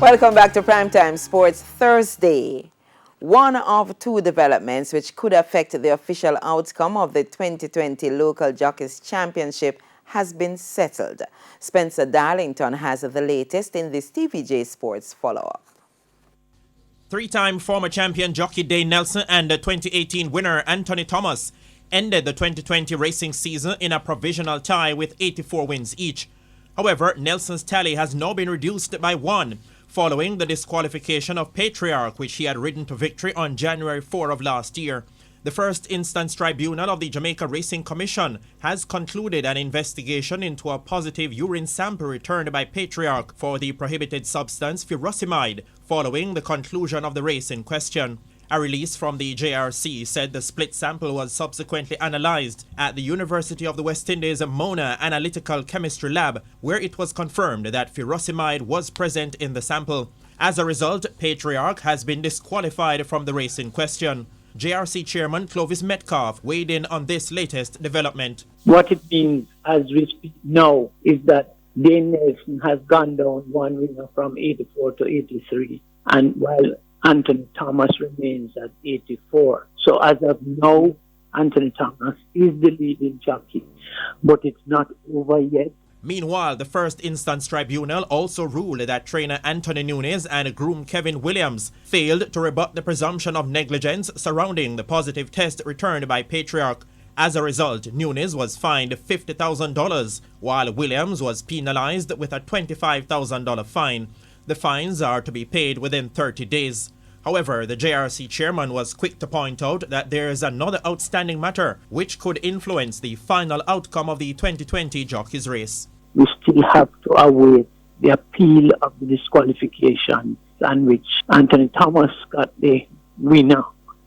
Welcome back to Primetime Sports Thursday. One of two developments which could affect the official outcome of the 2020 Local Jockeys Championship has been settled. Spencer Darlington has the latest in this TVJ Sports follow-up. Three-time former champion jockey Dane Nelson and the 2018 winner Anthony Thomas ended the 2020 racing season in a provisional tie with 84 wins each. However, Nelson's tally has now been reduced by one, following the disqualification of Patriarch, which he had ridden to victory on January 4 of last year. The first instance tribunal of the Jamaica Racing Commission has concluded an investigation into a positive urine sample returned by Patriarch for the prohibited substance furosemide following the conclusion of the race in question. A release from the JRC said the split sample was subsequently analyzed at the University of the West Indies Mona Analytical Chemistry Lab, where it was confirmed that furosemide was present in the sample. As a result, Patriarch has been disqualified from the race in question. JRC Chairman Clovis Metcalf weighed in on this latest development. What it means as we speak now is that Dane Nelson has gone down one winner from 84 to 83, and while Anthony Thomas remains at 84. So as of now, Anthony Thomas is the leading jockey, but it's not over yet. Meanwhile, the first instance tribunal also ruled that trainer Anthony Nunes and groom Kevin Williams failed to rebut the presumption of negligence surrounding the positive test returned by Patriarch. As a result, Nunes was fined $50,000, while Williams was penalized with a $25,000 fine. The fines are to be paid within 30 days. However, the JRC chairman was quick to point out that there is another outstanding matter which could influence the final outcome of the 2020 jockeys race. We still have to await the appeal of the disqualification, and which Anthony Thomas got the winner.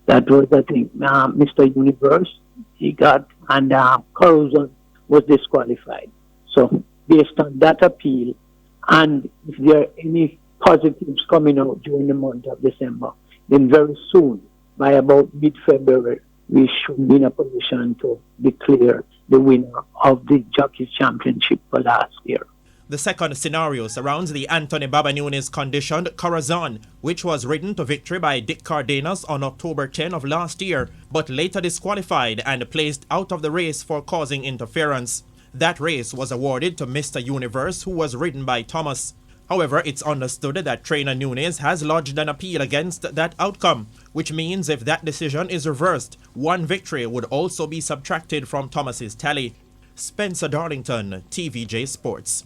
That was, I think, Mr. Universe he got, and Caruso was disqualified. So based on that appeal, and if there are any positives coming out during the month of December, then very soon, by about mid-February, we should be in a position to declare the winner of the Jockeys Championship for last year. The second scenario surrounds the Anthony Baba Nunes conditioned Corazon, which was ridden to victory by Dick Cardenas on October 10 of last year, but later disqualified and placed out of the race for causing interference. That race was awarded to Mr. Universe, who was ridden by Thomas. However, it's understood that trainer Nunes has lodged an appeal against that outcome, which means if that decision is reversed, one victory would also be subtracted from Thomas's tally. Spencer Darlington, TVJ Sports.